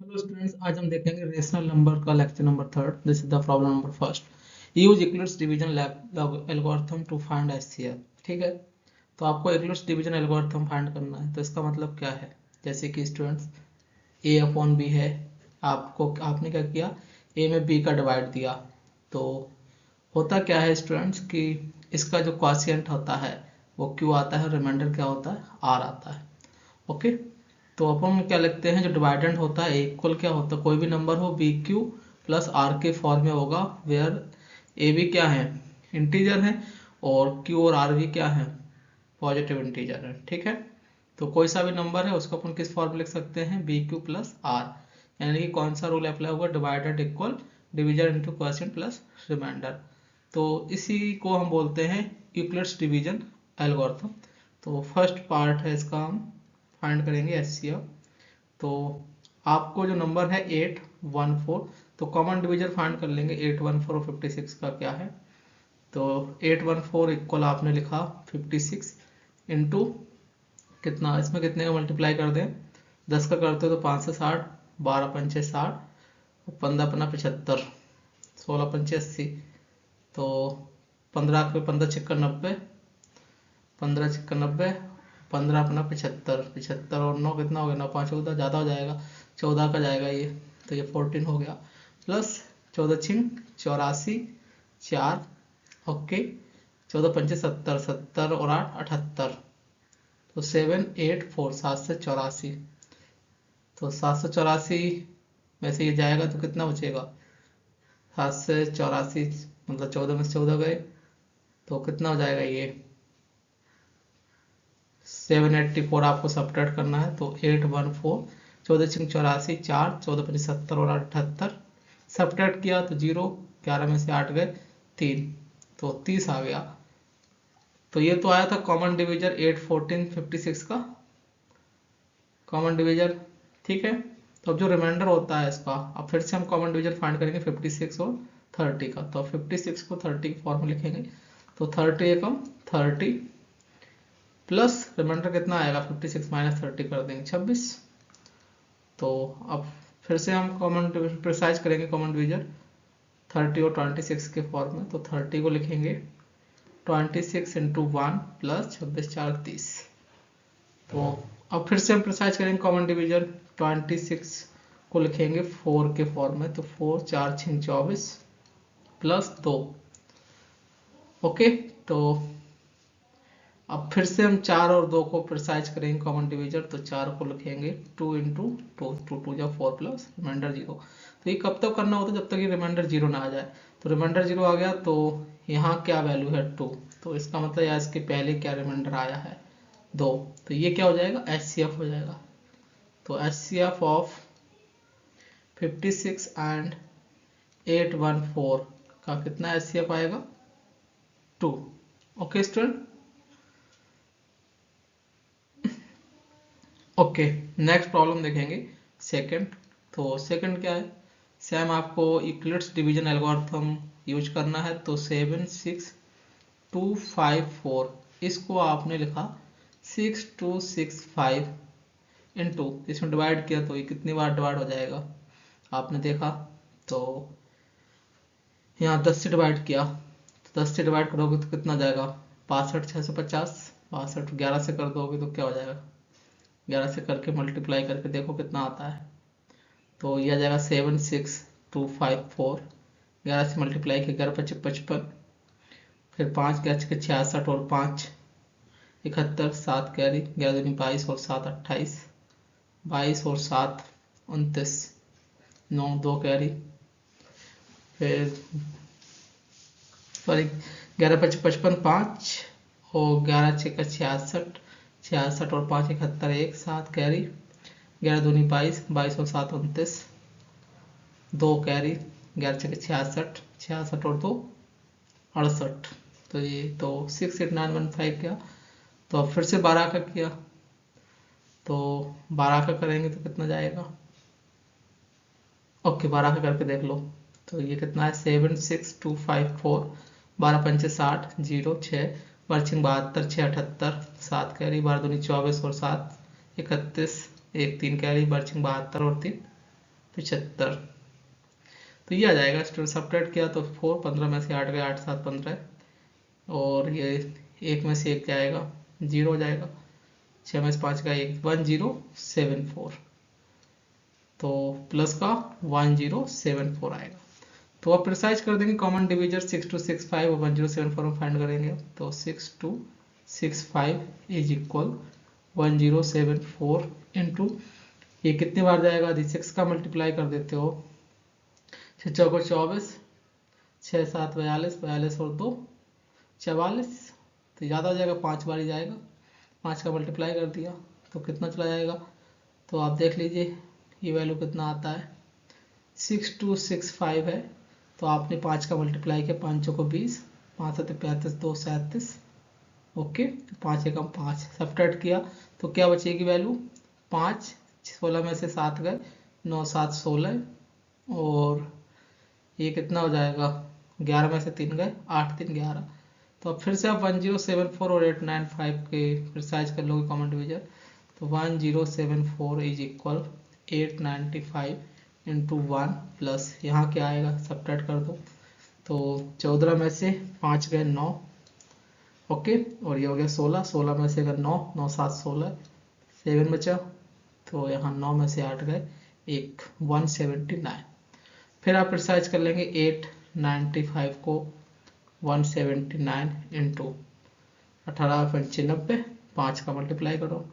Hello students, आज हम देखेंगे रेशनल नंबर का lecture number 3। This is the problem number first. Use Euclid's division algorithm to find HCF. ठीक है, तो आपको इक्लिप्स डिवीजन एल्गोरिथम फाइंड करना है। तो इसका मतलब क्या है, जैसे कि स्टूडेंट्स ए अपॉन बी है, आपने क्या किया, ए में बी का डिवाइड दिया। तो होता क्या है स्टूडेंट्स कि इसका जो क्वॉशिएंट होता है वो क्यू आता है, रिमाइंडर क्या होता है, आर आता है। ओके, तो अपन क्या लिखते हैं, जो डिवाइडेंड होता है इक्वल क्या होता है, कोई भी नंबर हो बी क्यू प्लस आर के फॉर्म में होगा, वेयर ए बी क्या है, इंटीजर है, और क्यू और आर भी क्या है, पॉजिटिव इंटीजर है। ठीक है, तो कोई सा भी नंबर है उसको अपन किस फॉर्म में लिख सकते हैं, बी क्यू प्लस आर, यानी कि कौन सा रूल अप्लाई होगा, divided equal division into quotient plus remainder. तो इसी को हम बोलते हैं यूक्लिड्स डिवीजन एल्गोरिथम। तो फर्स्ट पार्ट है इसका, हम फाइंड करेंगे एचसीएफ। तो आपको जो नंबर है 814, तो कॉमन डिवीजर फाइंड कर लेंगे 814 और 56 का क्या है। तो 814 इक्वल आपने लिखा 56 इंटू कितना, इसमें कितने का मल्टीप्लाई कर दें, 10 का करते हो तो 5 से 60, 12 पंचे 60, 15 पन्ना 75, 16 पंचे 80, तो 15 के 15 छिक्का 90, 15 छिक्का 90, 15 अपना 75, 75 और 9 कितना हो गया, 9 5 14, ज़्यादा हो जाएगा, 14 का जाएगा ये, तो ये 14 हो गया, प्लस 14 छिंग 84 4, ओके, 14 पंचे 70, 70 और 8 78, तो 784 784, तो 784 में से ये जाएगा तो कितना बचेगा, 784 मतलब 14 में से 14 गए, तो कितना हो जाएगा ये 784 आपको सब्ट्रैक्ट करना है। तो 814, 14 छिंग 84 4, 14 पच्चीस 70 और 78, सब्ट्रैक्ट किया तो 0, 11 में से 8 गए 3, तो 30 आ गया। तो ये तो आया था कॉमन डिवीजर 8 14 56 का कॉमन डिवीजर। ठीक है, तो अब जो रिमाइंडर होता है इसका, अब फिर से हम कॉमन डिवीजर फाइंड करेंगे 56 और 30 का। तो 56 को 30 के फॉर्म में लिखेंगे, तो 30 एकम 30 प्लस रिमाइंडर कितना आएगा, 56 माइनस 30 कर देंगे 26। तो अब फिर से हम कॉमन प्रिसाइज करेंगे कॉमन डिवीजर 30 और 26 के फॉर्म में। तो 30 को लिखेंगे 26 इंटू 1 प्लस 26 4 30। तो अब फिर से हम प्रिसाइज करेंगे कॉमन डिवीजर 26 को लिखेंगे 4 के फॉर्म में। तो 4 4 6 24 प्लस 2, ओके। तो अब फिर से हम 4 और 2 को प्रिसाइज करेंगे कॉमन डिवीजर। तो 4 को लिखेंगे 2 इंटू 2, 2 2 जा 4 प्लस रिमाइंडर 0। तो ये कब तक करना होता है, जब तक ये रिमाइंडर 0 ना आ जाए। तो रिमाइंडर 0 आ गया तो यहाँ क्या वैल्यू है 2, तो इसका मतलब या इसके पहले क्या रिमाइंडर आया है 2, तो ये क्या हो जाएगा, एचसीएफ हो जाएगा। तो एचसीएफ ऑफ 56 एंड 814 का कितना एचसीएफ आएगा, 2। Okay student, okay. Next problem देखेंगे सेकंड। तो सेकंड क्या है, सेम आपको यूक्लिड्स डिवीजन एल्गोरिथम यूज करना है। तो 76254 इसको आपने लिखा 6265 इंटू, इसमें डिवाइड किया तो ये कितनी बार डिवाइड हो जाएगा, आपने देखा। तो यहाँ 10 से डिवाइड किया, तो 10 से डिवाइड करोगे तो कितना जाएगा, 62 650, 62 11 से कर दोगे तो क्या हो जाएगा, 11 से करके मल्टीप्लाई करके देखो कितना आता है। तो यह आ जाएगा 76254, 11 से मल्टीप्लाई किया 11 पच्चीस 55, फिर 5 गया 66 और 5 71, 7 कैरी 11 दूनी 22 और 7 28, 22 और 7 29, 9 2 कैरी, फिर सॉरी 11 पच्चीस 55 5 और 11 छः 66, 66 और 5 71 1, 7 कैरी 11 दूनी 22, 22 और 7 29, 2 कैरी 11 छः 66, 66 और 2 68। तो ये तो 68915 किया। तो अब फिर से 12 का किया, तो 12 का करेंगे तो कितना जाएगा, ओके 12 का करके देख लो। तो ये कितना है 76254, 12 पंचे 60, 0 6 बर्चिंग 72 6 78, 7 कैरी 12 दूनी 24 और 7 31, 1 3 कैरी बर्चिंग 72 और 3 75। तो ये आ जाएगा। सब्ट्रैक्ट किया तो 4, 15 में से 8 गए, 8 7 15, और ये 1 में से 1 जाएगा, 0 हो जाएगा, 6 में से 5 का 1, 1074। तो प्लस का 1074 आएगा। तो आप प्रिसाइज कर देंगे, कॉमन डिविजर 6265 और 1074 में फाइंड करेंगे। तो 6265 इज इक्वल 1074 इंटू, ये कितनी बार जाएगा, यदि 6 का मल्टीप्लाई कर देते हो, 6 चौको 24, 6 7 42, 42 और 2 44, तो ज़्यादा हो जाएगा, 5 बार ही जाएगा। 5 का मल्टीप्लाई कर दिया तो कितना चला जाएगा, तो आप देख लीजिए ये वैल्यू कितना आता है, 6265 है। तो आपने 5 का मल्टीप्लाई किया, 5 चौको 20, 5 7 35, 2 37, ओके, 5 एकम 5, सब्ट्रैक्ट किया तो क्या बचेगी वैल्यू, 5, 16 में से 7 गए, 9 7 16, और ये कितना हो जाएगा, 11 में से 3 गए, 8 3 11। तो अब फिर से आप 1074 और 895 के प्रिसाइज कर लोगे कॉमन डिविजन। तो 1074 इज इक्वल 895 इंटू 1 प्लस यहाँ क्या आएगा, सब्ट्रैक्ट कर दो। तो 14 में से 5 गए 9, ओके, और ये हो गया 16, 16 में से अगर 9 9 7 16, 7 बचा, तो यहाँ 9 में से 8 गए, 1 179। फिर आप प्रिसाइज कर लेंगे 895 को 179 इंटू 1895, 5 का मल्टीप्लाई करो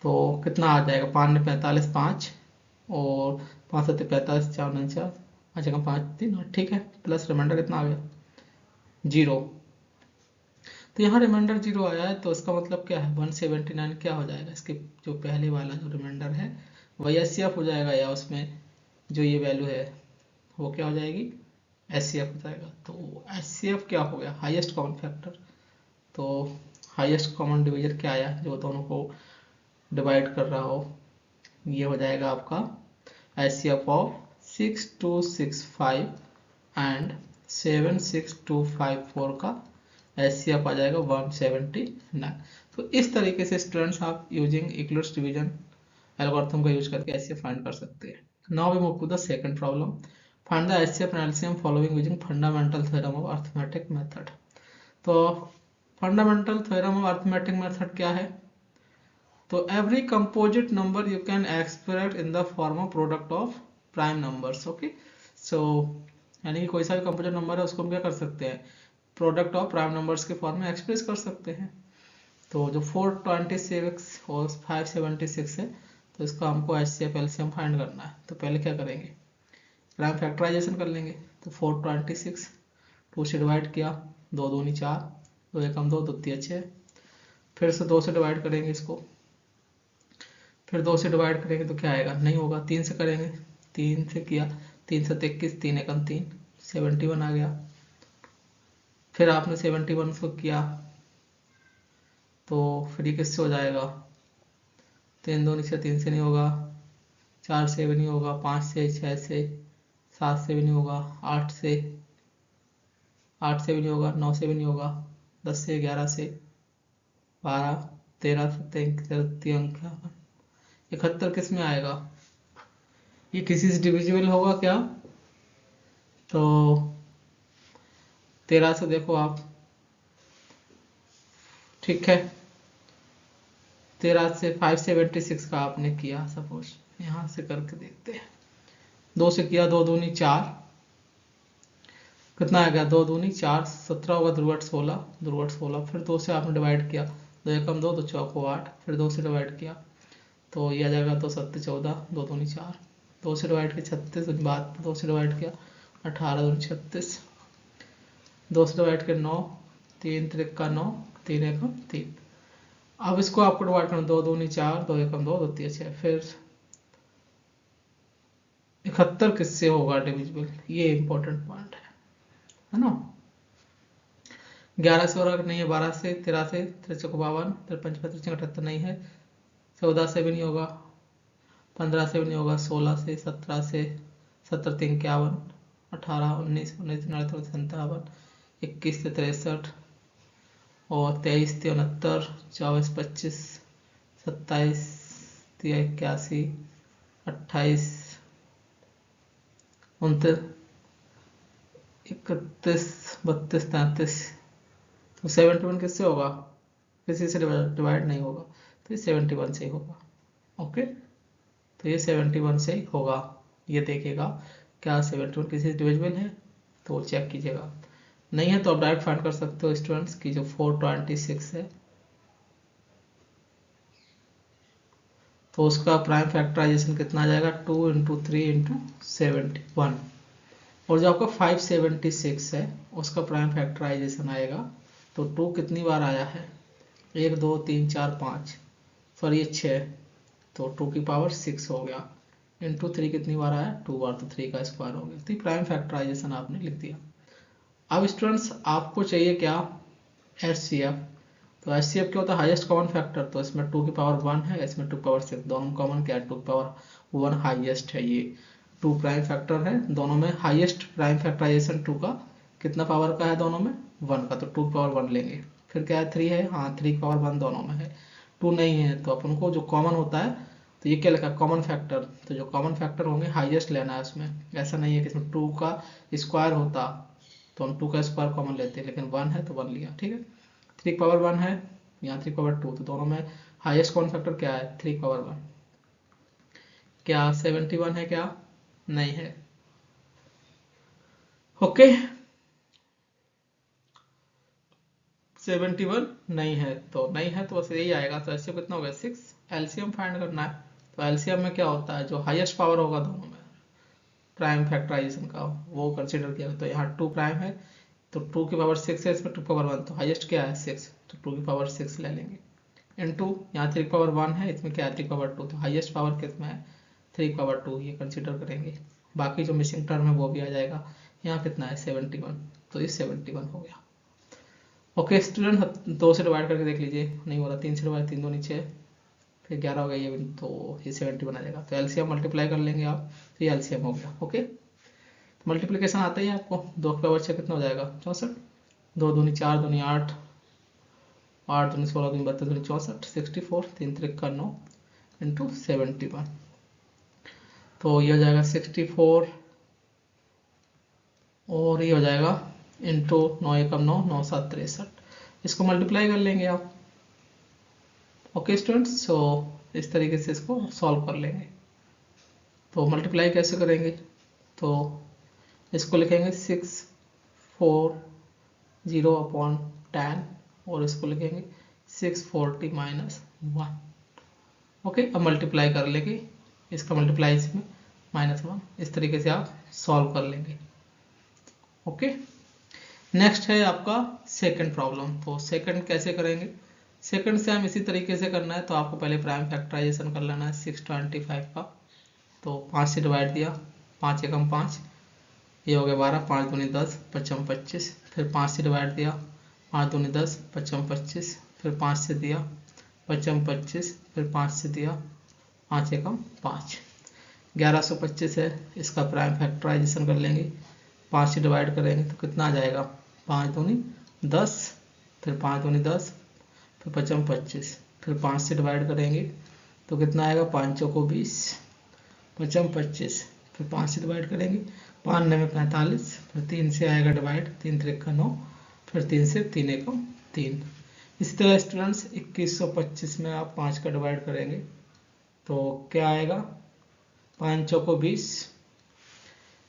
तो कितना आ जाएगा, 5 ने 45, 5 और 5 7 45, 4 9 4, 5 का 5 3, ठीक है, प्लस रिमाइंडर कितना आ गया, 0। तो यहाँ रिमाइंडर 0 आया है, तो इसका मतलब क्या है, 179 क्या हो जाएगा, इसके जो पहले वाला जो रिमाइंडर है वही एचसीएफ हो जाएगा, या उसमें जो ये वैल्यू है वो क्या हो जाएगी, एचसीएफ हो जाएगा। तो एचसीएफ क्या हो गया, हाईएस्ट कॉमन फैक्टर। तो हाईएस्ट कॉमन डिवीजर क्या आया, जो दोनों को डिवाइड कर रहा हो, ये हो जाएगा आपका एचसीएफ ऑफ 6265 एंड 76254 का एचसीएफ आ जाएगा 179। तो इस तरीके से स्टूडेंट्स आप यूजिंग यूक्लिड्स डिवीजन एल्गोरिथम का यूज करके एचसीएफ फाइंड कर सकते हैं। Now we move to the second problem, find the HCF and LCM following using fundamental theorem of arithmetic method. तो fundamental theorem of arithmetic method क्या है, तो every composite number you can express in the form of product of prime numbers, okay. So यानी कि कोई सा भी composite number है उसको हम क्या कर सकते हैं, प्रोडक्ट ऑफ प्राइम नंबर्स के फॉर्म में एक्सप्रेस कर सकते हैं। तो जो 426 और 576 है, तो इसका हमको एचसीएफ एलसीएम फाइंड करना है। तो पहले क्या करेंगे, प्राइम फैक्टराइजेशन कर लेंगे। तो 426 2 से डिवाइड किया, 2 दूनी 4, 2 एकम 2, 2 तिया 6, फिर से 2 से डिवाइड करेंगे इसको, फिर 2 से डिवाइड करेंगे तो क्या आएगा, नहीं होगा, 3 से करेंगे, 3 से किया, 3 से 21, 3 एकम 3, 71 आ गया। फिर आपने 71 को किया तो फिर ये किससे हो जाएगा, 3 दूनी 6, 3 से नहीं होगा, 4 से भी नहीं होगा, 5 से, 6 से, 7 से भी नहीं होगा, 8 से भी नहीं होगा, 9 से भी नहीं होगा, 10 से, 11 से, 12 13 17 71 किस में आएगा, ये किसी से डिविजिबल होगा क्या, तो 13 से देखो आप, ठीक है, 13 से 576 का आपने किया, सपोज यहाँ से करके देखते हैं, 2 से किया, 2 दूनी 4, कितना आ गया, 2 दूनी 4, 17 होगा, दुर्गट 16, फिर 2 से आपने डिवाइड किया, 2 एकम 2, 2 चौको 8, फिर 2 से डिवाइड किया तो ये आ जाएगा, 2 7 14, 2 दूनी 4, 2 से डिवाइड किया 36, बाद 2 से डिवाइड किया 18 दूनी 36, 2 से डिवाइड किया 9, 3 त्रिका 9, 3 एकम 3। अब इसको आपको डिवाइड करना, 2 दूनी 4, 2 एकम 2, 2 तिया 6, फिर 71 किससे होगा डिविजिबल, ये इंपॉर्टेंट पॉइंट है ना। 11 से हो रहा नहीं है, 12 से, 13 से, 53 52, 53 55 78 नहीं है, 14 से भी नहीं होगा, 15 से भी नहीं होगा, 16 से, 17 से, 17 3 51, 18 19 19 49 57, 21 से 63 और 23 73, 24 25, 27 81, 28 29, 31, 32, 33, तो 71 किससे होगा, किसी से डिवाइड नहीं होगा, तो ये 71 से ही होगा। ओके, तो ये 71 से ही होगा। ये देखिएगा क्या 71 किसी से डिविजिबल है, तो चेक कीजिएगा। नहीं है तो आप डायरेक्ट फाइंड कर सकते हो स्टूडेंट्स की जो 426 है तो उसका प्राइम फैक्टराइजेशन कितना आ जाएगा, 2 इंटू 3 इंटू 71। और जो आपका 576 है उसका प्राइम फैक्टराइजेशन आएगा, तो 2 कितनी बार आया है, 1 2 3 4 5, सॉरी ये 6, तो 2 की पावर 6 हो गया, इंटू 3 कितनी बार आया, 2 बार, तो 3 का स्क्वायर हो गया। तो प्राइम फैक्टराइजेशन आपने लिख दिया। अब स्टूडेंट्स आपको चाहिए क्या, HCF। तो HCF क्या होता है, हाईएस्ट कॉमन फैक्टर। तो इसमें 2 की पावर 1 है, इसमें 2 की पावर 6, दोनों में कॉमन क्या है, 2 की पावर 1 हाईएस्ट है। ये 2 प्राइम फैक्टर है, दोनों में हाईएस्ट प्राइम फैक्टराइजेशन 2 का कितना पावर का है, दोनों में 1 का, तो 2 की पावर 1 लेंगे। फिर क्या है, 3 है, हाँ 3 की पावर 1 दोनों में है। 2 नहीं है तो अपन को जो कॉमन होता है, तो ये क्या लिखा, कॉमन फैक्टर। तो जो कॉमन फैक्टर होंगे हाईएस्ट लेना है उसमें। ऐसा नहीं है कि इसमें 2 का स्क्वायर होता तो हम 2 का स्क्वायर कॉमन लेते हैं, लेकिन 1 है तो 1 लिया, ठीक है। 3 की पावर 1 है, यहाँ 3 की पावर 2, तो दोनों में हाईएस्ट कॉमन फैक्टर क्या है, 3 की पावर 1। क्या 71 है क्या, नहीं है। ओके, 71 नहीं है, तो नहीं है तो बस यही आएगा। तो एलसीएम कितना हो गया, 6। एलसीएम फाइंड करना है, तो एलसीएम में क्या होता है, जो हाईएस्ट पावर होगा दोनों में प्राइम फैक्टराइजेशन का वो कंसीडर किया। तो यहाँ 2 प्राइम है, तो 2 की पावर 6 है, इसमें 2 की पावर 1, तो हाईएस्ट क्या है 6, तो 2 की पावर 6 ले लेंगे। इनटू यहाँ 3 की पावर 1 है, इसमें क्या है 3 की पावर 2, तो हाईएस्ट पावर किसमें है, 3 की पावर 2, ये कंसीडर करेंगे। बाकी जो मिसिंग टर्म है वो भी आ जाएगा। यहाँ कितना है 71, तो ये 71 हो गया। ओके स्टूडेंट, 2 से डिवाइड करके देख लीजिए, नहीं हो रहा, 3 से डिवाइड, 3 2 नीचे, फिर 11 हो गया ये भी, तो ये 71 आ जाएगा। तो एलसीएम मल्टीप्लाई कर लेंगे आप, तो ये एलसीएम हो गया। ओके, तो मल्टीप्लीकेशन आता ही है आपको, 2 की पावर 6 कितना हो जाएगा 64, 2 दूनी 4 दूनी 8, 8 दूनी 16 दूनी 32 दूनी 64, 64, 3 3 का 9 इंटू 71, तो ये हो जाएगा 64, और ये हो जाएगा इंटू 9 एकम 9, 9 7 63, इसको मल्टीप्लाई कर लेंगे आप। ओके स्टूडेंट्स, सो इस तरीके से इसको सॉल्व कर लेंगे। तो मल्टीप्लाई कैसे करेंगे, तो इसको लिखेंगे 640 अपॉन 10, और इसको लिखेंगे 640 माइनस 1। ओके, अब मल्टीप्लाई कर लेंगे, इसका मल्टीप्लाई इसमें -1, इस तरीके से आप सॉल्व कर लेंगे। ओके, नेक्स्ट है आपका सेकंड प्रॉब्लम। तो सेकंड कैसे करेंगे, सेकंड से हम इसी तरीके से करना है। तो आपको पहले प्राइम फैक्टराइजेशन कर लेना है 625 का। तो 5 से डिवाइड दिया, 5 एकम 5, ये हो गया 12, 5 दूनी 10, 55 25, फिर 5 से डिवाइड दिया, 5 दूनी 10, 55 25, फिर 5 से दिया 55 25, फिर 5 से दिया 5 एकम 5, 1125 है। इसका प्राइम फैक्टराइजेशन कर लेंगे, 5 से डिवाइड करेंगे तो कितना आ जाएगा, 5 दूनी 10, फिर 5 दूनी 10, फिर 55 25, फिर 5 से डिवाइड करेंगे तो कितना आएगा, 5 चौको 20, 55 25, फिर 5 से डिवाइड करेंगे, 5 9 45, फिर 3 से आएगा डिवाइड, 3 3 का 9, फिर 3 से 3 एकम 3। इसी तरह स्टूडेंट्स 2125 में आप 5 का डिवाइड करेंगे तो क्या आएगा, 5 चौको 20,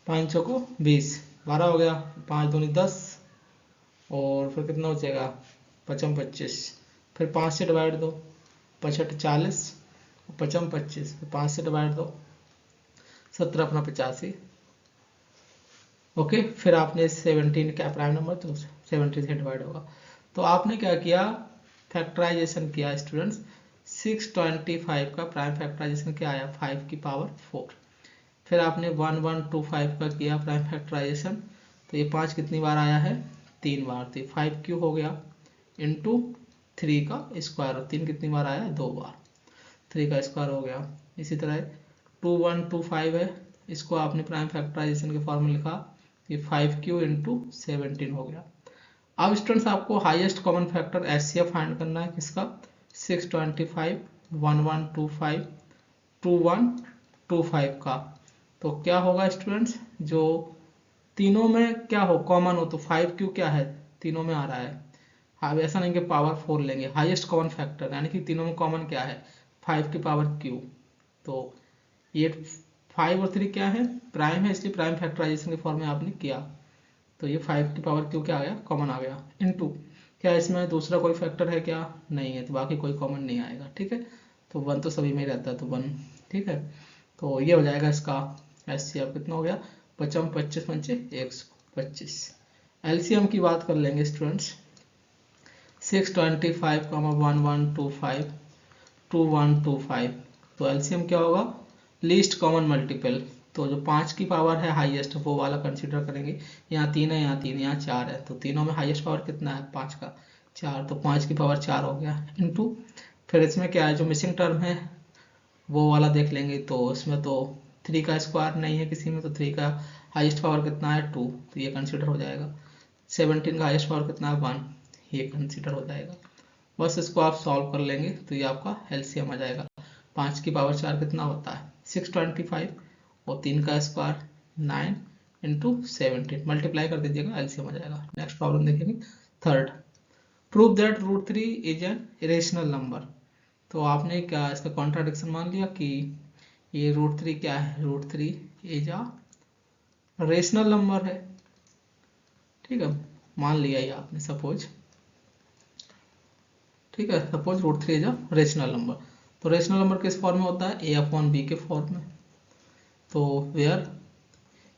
5 चौको 20, 12 हो गया, 5 दूनी 10, और फिर कितना हो जाएगा 55 25, फिर 5 से डिवाइड दो, 65 40, 55 25, फिर 5 से डिवाइड दो, 17 अपना 85। ओके, फिर आपने 17 क्या प्राइम नंबर, तो 17 से डिवाइड होगा। तो आपने क्या किया, फैक्टराइजेशन किया स्टूडेंट्स, 625 का प्राइम फैक्टराइजेशन क्या आया, 5 की पावर 4। फिर आपने 1125 का किया प्राइम फैक्टराइजेशन, तो ये 5 कितनी बार आया है, 3 बार, तो 5 क्यों हो गया, इंटू 3 का स्क्वायर, 3 कितनी बार आया, 2 बार, 3 का स्क्वायर हो गया। इसी तरह 2125 है, इसको आपने प्राइम फैक्टराइजेशन के फॉर्म में लिखा, ये 5 क्यू इंटू 17 हो गया। अब स्टूडेंट्स आपको highest common factor HCF find करना है, किसका, 625, 1125, 2125 का। तो क्या होगा स्टूडेंट्स, जो तीनों में क्या हो कॉमन हो, तो 5q क्या है, तीनों में आ रहा है। हाँ, ऐसा नहीं कि पावर 4 लेंगे, हाईएस्ट कॉमन फैक्टर, यानी कि तीनों में कॉमन क्या है, 5 की पावर q। तो ये 5 और 3 क्या है, प्राइम है, इसलिए प्राइम फैक्टराइजेशन के फॉर्म में आपने किया, तो ये 5 की पावर q क्या आ गया, कॉमन आ गया, इनटू क्या इसमें दूसरा कोई फैक्टर है क्या, नहीं है, तो बाकी कोई कॉमन नहीं आएगा। ठीक है, तो 1 तो सभी में ही रहता है, तो 1। ठीक है, तो ये हो जाएगा इसका एचसीएफ कितना हो गया, 55 25 पंचे 125। एलसीएम की बात कर लेंगे स्टूडेंट्स, 625, 1125, 2125। तो एलसीएम क्या होगा, लीस्ट कॉमन मल्टीपल, तो जो 5 की पावर है हाईएस्ट वो वाला कंसीडर करेंगे। यहाँ 3 है, यहाँ 3, यहाँ 4 है, तो तीनों में हाईएस्ट पावर कितना है, 5 का 4, तो 5 की पावर 4 हो गया, इनटू फिर इसमें क्या है, जो मिसिंग टर्म है वो वाला देख लेंगे। तो इसमें तो 3 का स्क्वायर नहीं है किसी में, तो 3 का हाईएस्ट पावर कितना है 2, तो ये कंसीडर हो जाएगा। 17 का हाईएस्ट पावर कितना है 1, ये कंसीडर हो जाएगा। बस इसको आप सॉल्व कर लेंगे तो ये आपका एलसीएम आ जाएगा। 5 की पावर 4 कितना होता है 625, और 3 का स्क्वायर 9 इंटू 17, मल्टीप्लाई कर दीजिएगा, एलसीएम आ जाएगा। नेक्स्ट प्रॉब्लम देखेंगे, third, prove that root 3 is an irrational number. तो आपने क्या इसका कॉन्ट्राडिक्शन मान लिया कि ये रूट 3 क्या है, root 3 is a rational number है। ठीक है, मान लिया ये आपने, सपोज, ठीक है, suppose root 3 is a rational number. तो रेशनल नंबर किस फॉर्म में होता है, a अपॉन बी के फॉर्म में। तो where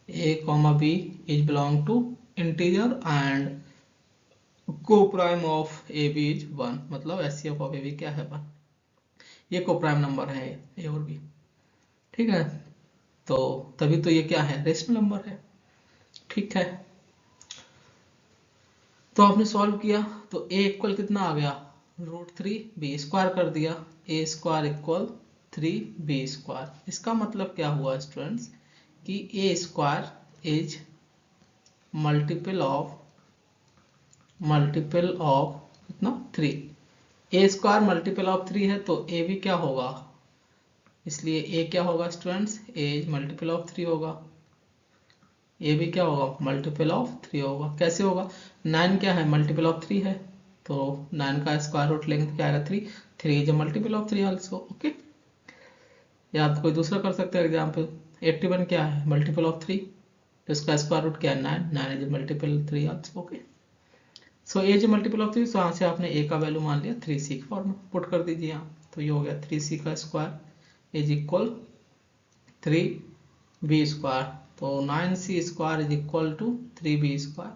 a comma b is belong to integer and co prime of A B is 1, मतलब एचसीएफ ऑफ ए बी क्या है 1, ये को प्राइम नंबर है ए और बी। ठीक है, तो तभी तो ये क्या है, रेशनल नंबर है। ठीक है, तो आपने सॉल्व किया, तो a इक्वल कितना आ गया, रूट 3, बी स्क्वायर कर दिया, a square equal 3b square. इसका मतलब क्या हुआ स्टूडेंट्स, कि a square is multiple of कितना 3, a स्क्वायर मल्टीपल ऑफ 3 है, तो a भी क्या होगा, इसलिए a क्या होगा स्टूडेंट्स, a मल्टीपल ऑफ 3 होगा, ये भी क्या होगा, मल्टीपल ऑफ 3 होगा। कैसे होगा, 9 क्या है, मल्टीपल ऑफ 3 है, तो 9 का स्क्वायर रूट लेंगे तो क्या आएगा 3, 3 is multiple of 3 also. Okay, या आप कोई दूसरा कर सकते हैं एग्जाम्पल, 81 क्या है, मल्टीपल ऑफ 3, तो इसका स्क्वायर रूट क्या है 9, 9 is multiple 3 also. Okay, so A is multiple of 3, तो यहाँ से आपने ए का वैल्यू मान लिया 3c के फॉर्म में पुट कर दीजिए यहाँ, तो ये हो गया 3c का square is equal 3b square, तो 9c square is equal to 3b square,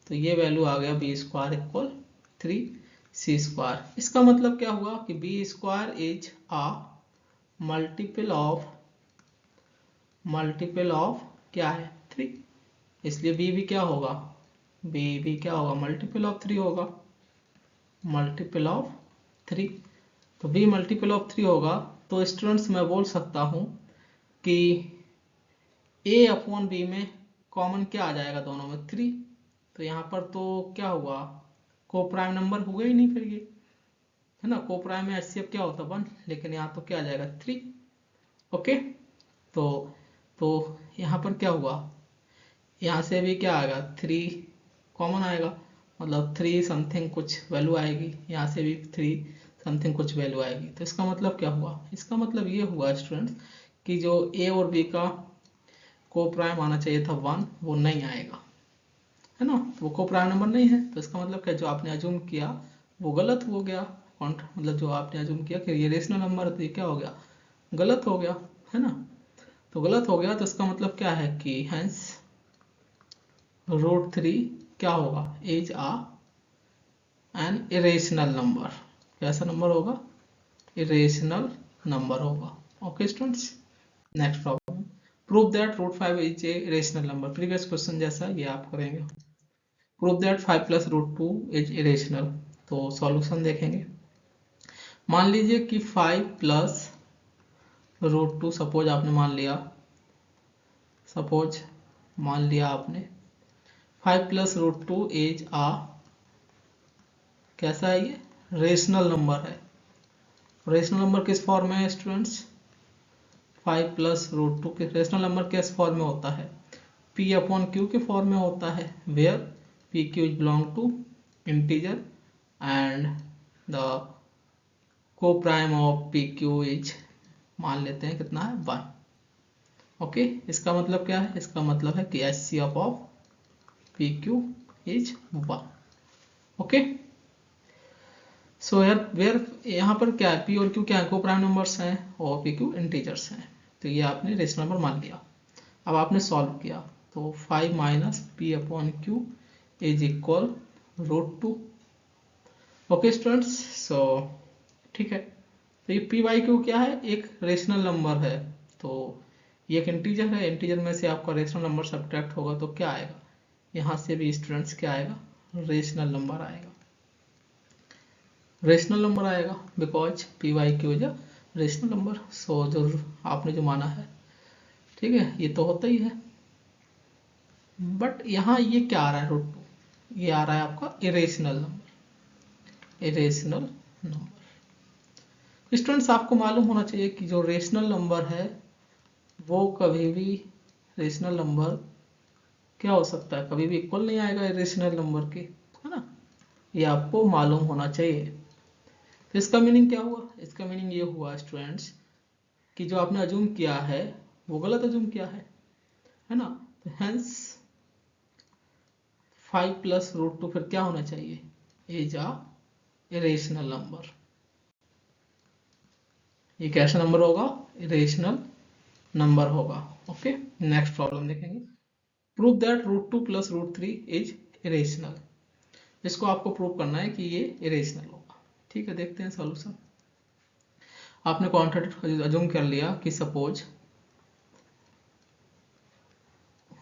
तो ये वैल्यू आ गया b square equal 3c square. इसका मतलब क्या हुआ कि b square is a multiple of क्या है 3, इसलिए b भी क्या होगा, b भी क्या होगा, मल्टीपल ऑफ 3 होगा, मल्टीपल ऑफ 3। तो b मल्टीपल ऑफ 3 होगा, तो स्टूडेंट्स मैं बोल सकता हूँ कि a अपॉन बी में कॉमन क्या आ जाएगा, दोनों में 3, तो यहाँ पर तो क्या हुआ, को प्राइम नंबर हुआ ही नहीं, फिर ये है ना, को प्राइम में एचसीएफ क्या होता 1, लेकिन यहाँ तो क्या आ जाएगा 3। ओके, तो तो यहाँ पर क्या हुआ, यहाँ से भी क्या आएगा 3 कॉमन आएगा, मतलब 3 समथिंग कुछ वैल्यू आएगी, यहाँ से भी 3 समथिंग कुछ वैल्यू आएगी। तो इसका मतलब क्या हुआ, इसका मतलब ये हुआ स्टूडेंट्स कि जो ए और बी का को प्राइम आना चाहिए था 1, वो नहीं आएगा, है ना, वो को प्राइम नंबर नहीं है। तो इसका मतलब क्या, जो आपने अज्यूम किया वो गलत हो गया, मतलब जो आपने अज्यूम किया कि ये रेशनल नंबर है, तो ये क्या हो गया, गलत हो गया, है ना। तो गलत हो गया, तो इसका मतलब क्या है कि हेंस रूट 3 क्या होगा, is uh an irrational number. कैसा नंबर होगा, इरेशनल नंबर होगा। Okay students, next problem, prove that root 5 is a rational number. Previous question जैसा ये आप करेंगे, prove that 5 plus root 2 is irrational. तो सॉल्यूशन देखेंगे, मान लीजिए कि 5 प्लस रूट 2, सपोज आपने मान लिया, सपोज मान लिया आपने 5 प्लस रूट 2 इज आ, कैसा है ये, रेशनल नंबर है। रेशनल नंबर किस फॉर्म में है स्टूडेंट्स, 5 प्लस रूट टू के रेशनल नंबर किस फॉर्म में होता है, p अपॉन क्यू के फॉर्म में होता है, where P Q is belong to integer and the co prime of P Q is, मान लेते हैं कितना है 1। ओके, इसका मतलब क्या है, इसका मतलब है कि H C of P Q is 1। Okay, so where यहाँ पर क्या है, पी और क्यू क्या है, को प्राइम नंबर्स हैं और पी क्यू इंटीजर्स हैं, तो ये आपने रेशनल नंबर मान लिया। अब आपने सॉल्व किया तो 5 minus P upon Q is equal root two. Okay students, so ठीक है, तो ये पी बाई क्यू क्या है, एक रेशनल नंबर है, तो ये एक इंटीजर है, इंटीजर में से आपका रेशनल नंबर सब्ट्रैक्ट होगा तो क्या आएगा, यहाँ से भी स्टूडेंट्स क्या आएगा, रेशनल नंबर आएगा, रेशनल नंबर आएगा, because P by Q is a rational number. So जो आपने जो माना है, ठीक है, ये तो होता ही है, बट यहाँ ये क्या आ रहा है, रूट टू, ये आ रहा है आपका irrational number, irrational number. Students आपको मालूम होना चाहिए कि जो रेशनल नंबर है वो कभी भी, रेशनल नंबर क्या हो सकता है, कभी भी इक्वल नहीं आएगा इरेशनल नंबर के, है ना, ये आपको मालूम होना चाहिए। तो इसका मीनिंग क्या हुआ, इसका मीनिंग ये हुआ स्टूडेंट्स कि जो आपने अज्यूम किया है वो गलत अज्यूम किया है ना, तो हेंस 5 प्लस रूट टू फिर क्या होना चाहिए, इज अ इरेशनल नंबर। ये कैसा नंबर होगा, इरेशनल नंबर होगा। ओके, नेक्स्ट प्रॉब्लम देखेंगे, prove that root two plus root three is irrational. इसको आपको प्रूव करना है कि ये इरेशनल होगा। ठीक है, देखते हैं सॉल्यूशन। आपने कॉन्ट्रैक्ट अज्यूम कर लिया कि suppose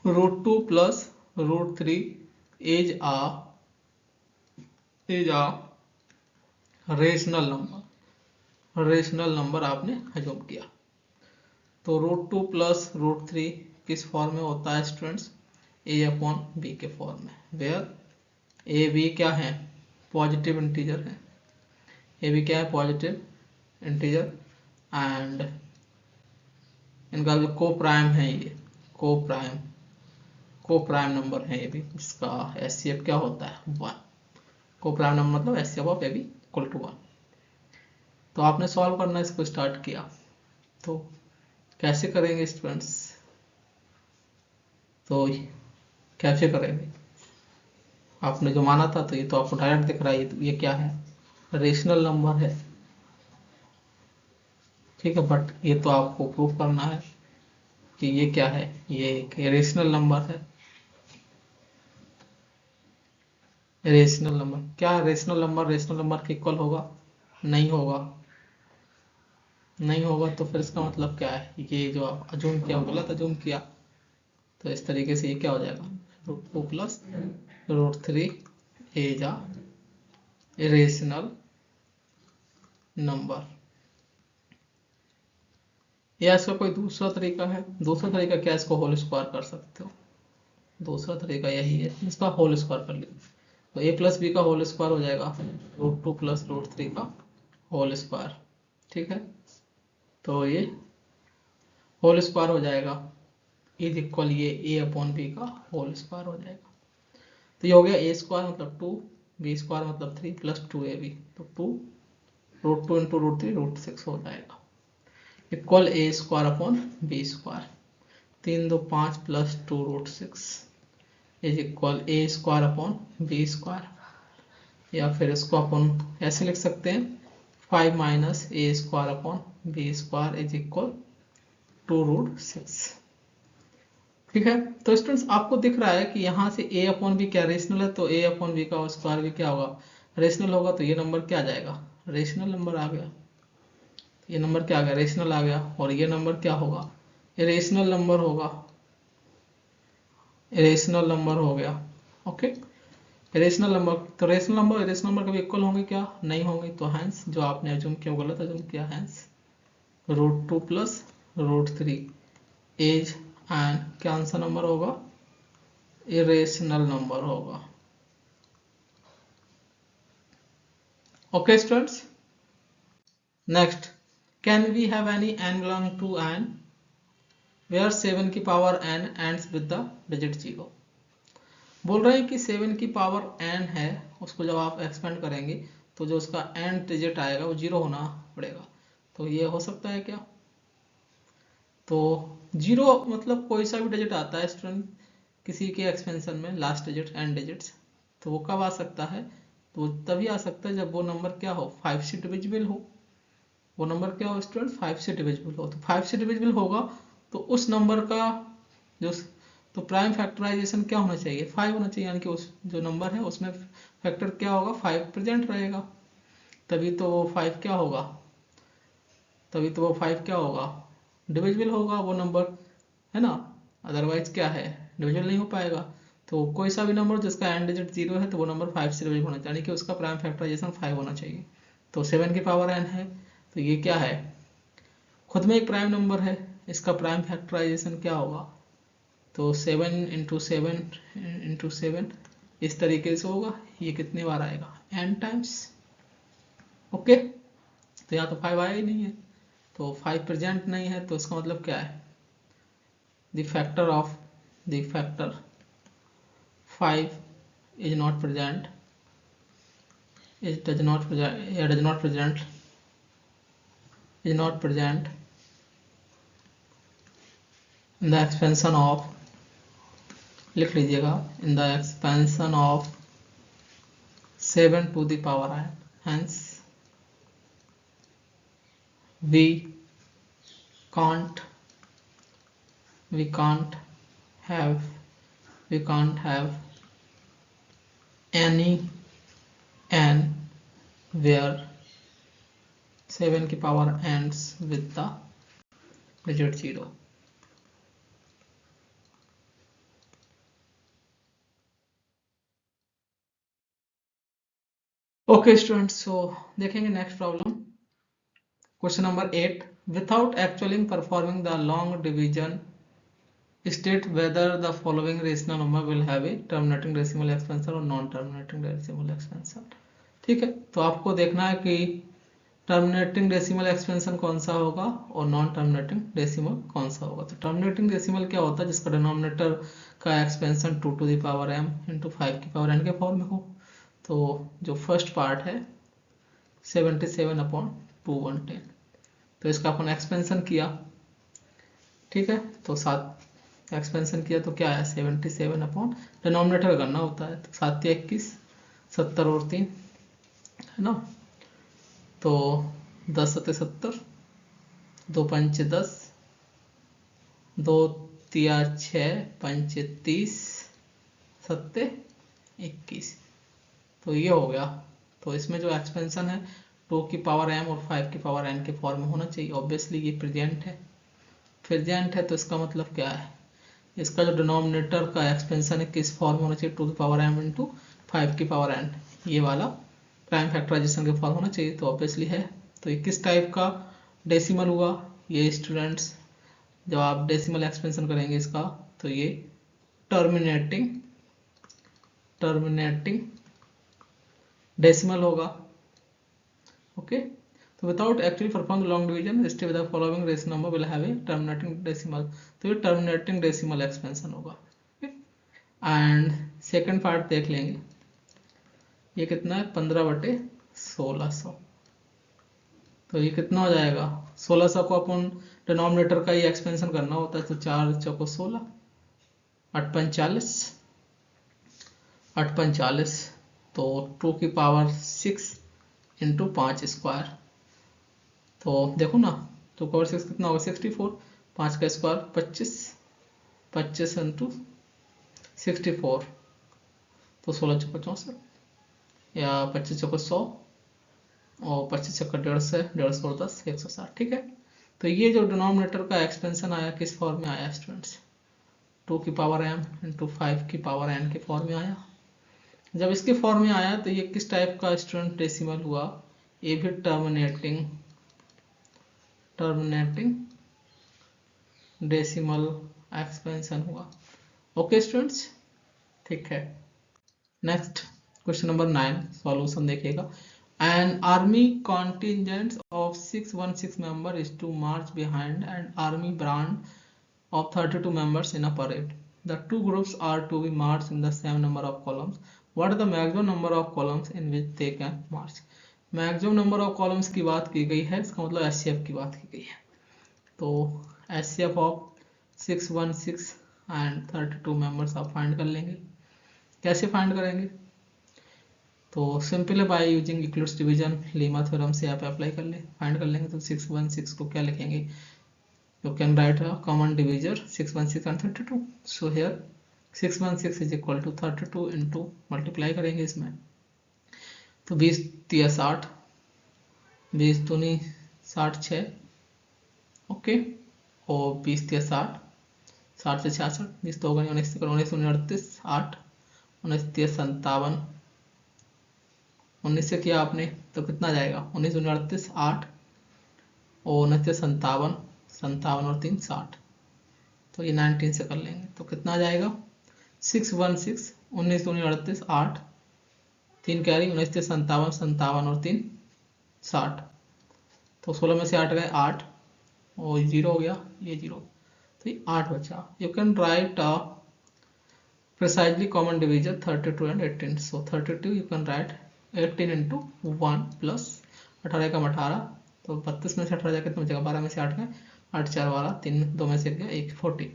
root two plus root three is a rational number, rational number आपने अज्यूम किया। तो root two plus root three किस फॉर्म में होता है स्टूडेंट्स, ए अपॉन बी के फॉर्म में, वेयर ए बी क्या है, पॉजिटिव इंटीजर है, ए बी क्या है, पॉजिटिव इंटीजर, एंड इनका जो को प्राइम है, ये को प्राइम नंबर है ये भी, जिसका एस सी एफ क्या होता है 1। को प्राइम नंबर मतलब S C F of A B equal to 1। तो आपने सॉल्व करना इसको स्टार्ट किया, तो कैसे करेंगे स्टूडेंट्स, तो कैसे करेंगे, आपने जो माना था तो ये तो आपको डायरेक्ट दिख रहा है, ये क्या है, रेशनल नंबर है, ठीक है, बट ये तो आपको प्रूव करना है कि ये क्या है, ये एक रेशनल नंबर है। रेशनल नंबर क्या, रेशनल नंबर के इक्वल होगा, नहीं होगा, नहीं होगा, तो फिर इसका मतलब क्या है, ये जो आप अज्यूम किया वो गलत अज्यूम किया। तो इस तरीके से ये क्या हो जाएगा, root two plus root three is a irrational number. या इसका कोई दूसरा तरीका है, दूसरा तरीका क्या, इसको होल स्क्वायर कर सकते हो, दूसरा तरीका यही है, इसका होल स्क्वायर कर लीजिए, तो ए प्लस बी का होल स्क्वायर हो जाएगा root two plus root three का होल स्क्वायर। ठीक है, तो ये होल स्क्वायर हो जाएगा इज इक्वल ये ए अपॉन बी का होल स्क्वायर हो जाएगा। तो ये हो गया ए स्क्वायर मतलब 2, बी स्क्वायर मतलब 3 प्लस 2ab, तो 2 रूट 2 इंटू रूट 3 रूट 6 हो जाएगा, equal A square upon B square, 3 2 5 plus 2 root 6 is equal A square upon B square, या फिर इसको अपन ऐसे लिख सकते हैं 5 minus A square upon B square is equal 2 root 6। ठीक है, तो स्टूडेंट्स आपको दिख रहा है कि यहाँ से a अपॉन बी क्या रेशनल है, तो a अपॉन बी का स्क्वायर भी क्या होगा, रेशनल होगा, तो ये नंबर क्या आ जाएगा, रेशनल नंबर आ गया, ये नंबर क्या आ गया, रेशनल आ गया, और ये नंबर क्या होगा, इरेशनल नंबर होगा, इरेशनल नंबर हो गया। ओके, इरेशनल नंबर, तो रेशनल नंबर इरेशनल नंबर कभी इक्वल होंगे क्या, नहीं होंगे, तो हैंस जो आपने अज्यूम किया गलत अज्यूम किया, hence root two plus root three is and क्या आंसर नंबर होगा, इरेशनल नंबर होगा। Okay students, next, can we have any n belong to n, where 7 की power n ends with the digit 0। बोल रहे हैं कि 7 की पावर n है, उसको जब आप एक्सपेंड करेंगे तो जो उसका n डिजिट आएगा वो 0 होना पड़ेगा। तो ये हो सकता है क्या? तो 0 मतलब कोई सा भी डिजिट आता है स्टूडेंट किसी के एक्सपेंशन में, लास्ट डिजिट n डिजिट्स, तो वो कब आ सकता है? तो तभी आ सकता है जब वो नंबर क्या हो, 5 से डिविजिबल हो। वो नंबर क्या हो स्टूडेंट, 5 से डिविजिबल हो। तो 5 से डिविजिबल होगा तो उस नंबर का जो, तो प्राइम फैक्टराइजेशन क्या होना चाहिए, 5 होना चाहिए, यानी कि उस जो नंबर है उसमें फैक्टर क्या होगा, 5 प्रेजेंट रहेगा। तभी तो वो 5 क्या होगा, तभी तो वो 5 क्या होगा, डिविजिबल होगा वो नंबर, है ना। अदरवाइज क्या है, डिविजिबल नहीं हो पाएगा। तो कोई सा भी नंबर जिसका एंड डिजिट 0 है तो वो नंबर 5 से डिविजिबल होना चाहिए, यानी कि उसका प्राइम फैक्टराइजेशन 5 होना चाहिए। तो 7 की पावर n है, तो ये क्या है, खुद में एक प्राइम नंबर है, इसका प्राइम फैक्टराइजेशन क्या होगा, तो 7 इस तरीके से होगा। ये कितने बार आएगा, n टाइम्स। ओके, तो यहाँ तो 5 आया ही नहीं है, तो 5 प्रेजेंट नहीं है, तो इसका मतलब क्या है, the factor 5 is not present, does not present in the expansion of, लिख लीजिएगा, in the expansion of 7 to the power n, hence we can't have any n where 7 की power ends with the digit 0। Okay students, so देखेंगे next problem, question number 8। Without actually performing the long division state whether the following rational number will have a terminating decimal expansion और non terminating decimal expansion. ठीक है, तो आपको देखना है कि terminating decimal expansion कौन सा होगा और नॉन टर्मिनेटिंग डेसिमल कौन सा होगा। तो टर्मिनेटिंग डेसिमल क्या होता है, जिसका डिनोमिनेटर का expansion 2 two the power m into 5 की पावर n के फॉर्म में हो। तो जो फर्स्ट पार्ट है 77/210, तो इसका अपन एक्सपेंशन किया, ठीक है, तो 7 एक्सपेंशन किया तो क्या है 77 डिनोमिनेटर का करना होता है, तो 7 या 21, 70 और 3, है ना। तो 10 सत्ते 70, 2 पंचे 10, 2 तिया 6, पंचे 30, सत्ते 21, तो ये हो गया। तो इसमें जो एक्सपेंशन है 2 की पावर m और 5 की पावर n के फॉर्म में होना चाहिए। ऑब्वियसली ये प्रेजेंट है, तो इसका मतलब क्या है, इसका जो डिनोमिनेटर का एक्सपेंशन है किस फॉर्म में होना चाहिए, 2 की पावर m इंटू 5 की पावर n, ये वाला प्राइम फैक्टराइजेशन के फॉर्म होना चाहिए, तो ऑब्वियसली है। तो ये किस टाइप का डेसिमल हुआ, ये स्टूडेंट्स जब आप डेसिमल एक्सपेंशन करेंगे इसका, तो ये टर्मिनेटिंग डेसिमल होगा। ओके, तो without actually perform long division stay with the following rational number will have a terminating decimal, तो ये टर्मिनेटिंग डेसिमल एक्सपेंशन होगा। एंड सेकंड पार्ट देख लेंगे, ये कितना है 15/1600, तो ये कितना हो जाएगा, 1600 को अपन डिनोमिनेटर का ही एक्सपेंशन करना होता है, तो 4 चौको 16, 8 45, 8 45, तो 2 की पावर 6 इंटू 5 स्क्वायर, तो देखो ना 2 पावर 6 कितना होगा 64, 5 का स्क्वायर 25, 25 इंटू 64, तो 16 चौको 64, या 25 चौको 100, और 25 चक्कर 150, 150 और 10 160, ठीक है। तो ये जो डिनोमिनेटर का एक्सपेंशन आया किस फॉर्म में आया स्टूडेंट्स, 2 की पावर m इंटू 5 की पावर n के फॉर्म में आया। जब इसके फॉर्म में आया तो ये किस टाइप का स्टूडेंट डेसिमल हुआ, ये भी टर्मिनेटिंग डेसिमल एक्सपेंशन हुआ। ओके स्टूडेंट्स, ठीक है। नेक्स्ट क्वेश्चन नंबर 9, सॉल्यूशन देखिएगा। An army contingent of 616 members is to march behind an army brand of 32 members in a parade. The two groups are to be marched in the same number of columns. What is the maximum number of columns in which they can march? Maximum number of columns की बात की गई है, इसका मतलब HCF की बात की गई है। तो एचसीएफ ऑफ 616 एंड 32 मेंबर्स आप फाइंड कर लेंगे। कैसे फाइंड करेंगे? तो सिंपल है, by using equals division Lima theorem से आप अप्लाई कर ले, फाइंड कर लेंगे। तो 616 को क्या लिखेंगे? You can write a common divisor 616 and 32. So here 616 is equal to 32 into multiply करेंगे इसमें, तो 20 तिया 60, 20 दूनी 60 6, ओके, और 20 तिया 60, 60 से 66, 20 तो होगा 19 19 38, 8 19 तिया 57, 19 से किया आपने तो कितना जाएगा? 19 38, 8 और 19 57, 57 और 3 60, तो ये 19 से कर लेंगे तो कितना जाएगा? 616, 19 दूनी 38, 8 3 कैरी, 19 से 57, 57 और 3 60, तो 16 में से 8 गए 8 और 0 हो गया, ये 0, तो ये 8 बचा। You can write a precisely common divisor 32 and 18. So 32 you can write 18 into 1 plus 18 का 18, तो 32 में से 18 जाकर कितना बचेगा? 12 में से 8 गए 8 4 12, 3 2 में से गया 1, 14।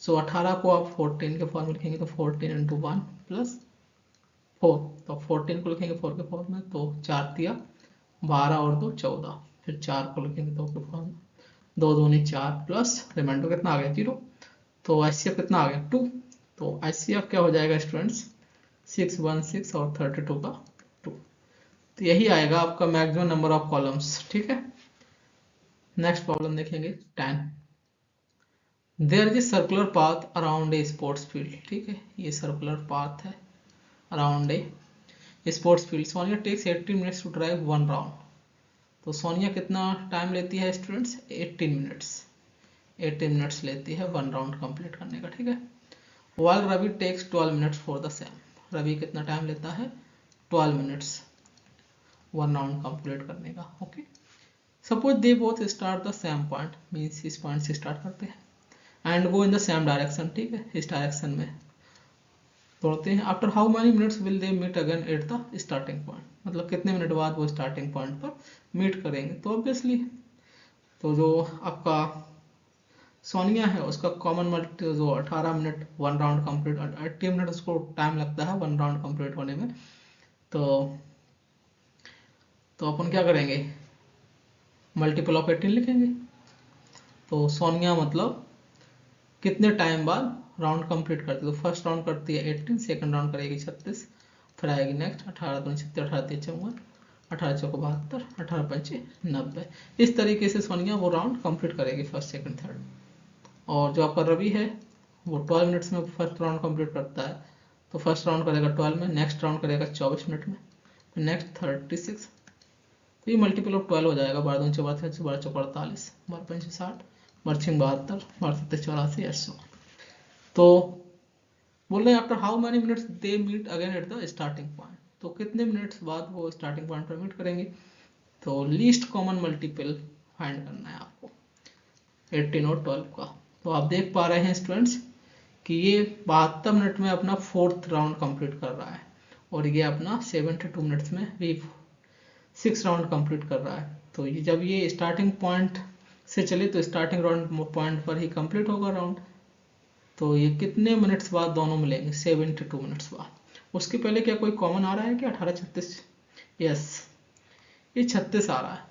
सो 18 को आप 14 के फॉर्म में लिखेंगे तो 14 इंटू 1 प्लस 4, तो 14 को लिखेंगे 4 के फॉर्म में, तो 4 तिया 12 और 2 14, फिर 4 को लिखेंगे 2 के फॉर्म में, 2 दूनी 4 प्लस रिमाइंडर कितना आ गया? 0। तो एचसीएफ कितना आ गया? 2। तो एचसीएफ क्या हो जाएगा स्टूडेंट्स? 616 और 32 का 2, तो यही आएगा आपका मैक्सिमम नंबर ऑफ कॉलम्स। ठीक है, नेक्स्ट प्रॉब्लम देखेंगे 10। There is a circular path around a sports field. ठीक है, ये सर्कुलर पाथ है around a sports field. Sonia takes 80 minutes to drive 1 round. तो सोनिया कितना टाइम लेती है स्टूडेंट्स? 18 मिनट्स, 18 मिनट्स लेती है 1 राउंड कंप्लीट करने का। ठीक है, while Ravi takes 12 minutes for the same. Ravi कितना टाइम लेता है? 12 मिनट्स 1 राउंड कंप्लीट करने का। Okay, suppose they both start the same point, means इस पॉइंट से स्टार्ट करते हैं, and go in the same direction. ठीक है, इस डायरेक्शन में दौड़ते हैं। After how many minutes will they meet again at the starting point, मतलब कितने मिनट बाद वो स्टार्टिंग पॉइंट पर मीट करेंगे। तो ऑब्वियसली तो जो आपका सोनिया है उसका कॉमन मल्टी जो 18 मिनट 1 राउंड कंप्लीट, 80 मिनट उसको टाइम लगता है 1 राउंड कंप्लीट होने में। तो अपन क्या करेंगे? मल्टीपल ऑफ 18 लिखेंगे। तो सोनिया मतलब कितने टाइम बाद राउंड कंप्लीट करती है? तो फर्स्ट राउंड करती है 18, सेकंड राउंड करेगी 36, फिर आएगी नेक्स्ट 18 दूनी 36, 18 3 54, 18 चौको 72, 18 पंचे 90। इस तरीके से सोनिया वो राउंड कंप्लीट करेगी फर्स्ट सेकंड थर्ड। और जो आपका रवि है वो 12 मिनट्स में फर्स्ट राउंड कंप्लीट करता है, तो फर्स्ट राउंड करेगा 12 में, नेक्स्ट राउंड करेगा 24 मिनट में, फिर नेक्स्ट 36, तो ये मल्टीपल ऑफ 12 हो जाएगा। 12 दूनी 44, 12 चौको 48, 12 पंचे 60, 12 छंग 72, 12 सत्ते 84, 800। तो बोल रहे हैं after how many minutes they meet again at the starting point, तो कितने मिनट्स बाद वो स्टार्टिंग पॉइंट पर मीट करेंगे। तो लीस्ट कॉमन मल्टीपल फाइंड करना है आपको 18 और 12 का। तो आप देख पा रहे हैं स्टूडेंट्स कि ये 72 मिनट में अपना 4th राउंड कंप्लीट कर रहा है, और ये अपना 72 मिनट्स में भी 6 राउंड कंप्लीट कर रहा है। तो ये जब ये स्टार्टिंग पॉइंट से चले तो स्टार्टिंग राउंड पॉइंट पर ही कंप्लीट होगा राउंड। तो ये कितने मिनट्स बाद दोनों मिलेंगे? 72 मिनट्स बाद। उसके पहले क्या कोई कॉमन आ रहा है क्या? 18 36, यस, ये 36 आ रहा है।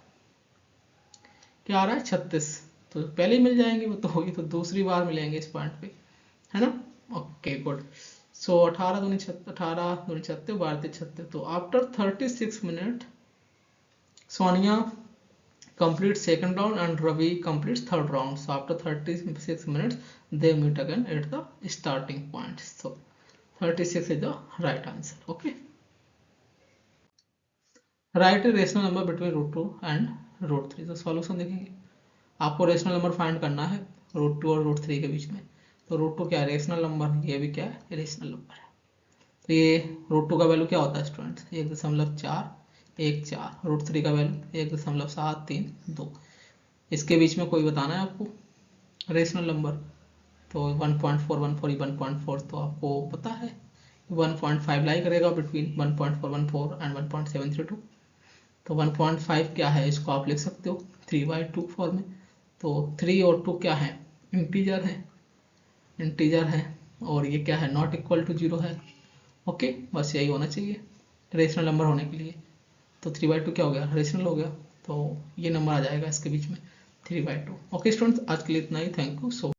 क्या आ रहा है? 36, तो पहले ही मिल जाएंगे वो, तो होगी तो दूसरी बार मिलेंगे इस पॉइंट पे, है ना। Okay good. सो 18 दूनी 36, 18 दूनी 36, 12 36। तो after 36 minute Sonia complete second round and Ravi completes third round. So after 36 minutes they meet again at the starting point. So 36 is the right answer. Okay, write a rational number between root 2 and root 3. तो solution देखेंगे, आपको rational number find करना है root 2 और root 3 के बीच में। तो root 2 क्या है? Rational number. ये भी क्या है? रेशनल नंबर है। तो ये रूट 2 का वैल्यू क्या होता है स्टूडेंट्स? 1.4 1 4। रूट 3 का वैल्यू 1.7 3 2। इसके बीच में कोई बताना है आपको रेशनल नंबर। तो 1.414 ये 1.4 तो आपको पता है 1.5 लाई करेगा बिटवीन 1.414 एंड 1.732। तो 1.5 क्या है, इसको आप लिख सकते हो 3/2 फॉर्म में। तो 3 और 2 क्या है, इंटीजर है और ये क्या है, नॉट इक्वल टू 0 है। ओके, बस यही होना चाहिए रेशनल नंबर होने के लिए। तो 3/2 क्या हो गया, रेशनल हो गया। तो ये नंबर आ जाएगा इसके बीच में 3/2। ओके स्टूडेंट्स, आज के लिए इतना ही। Thank you so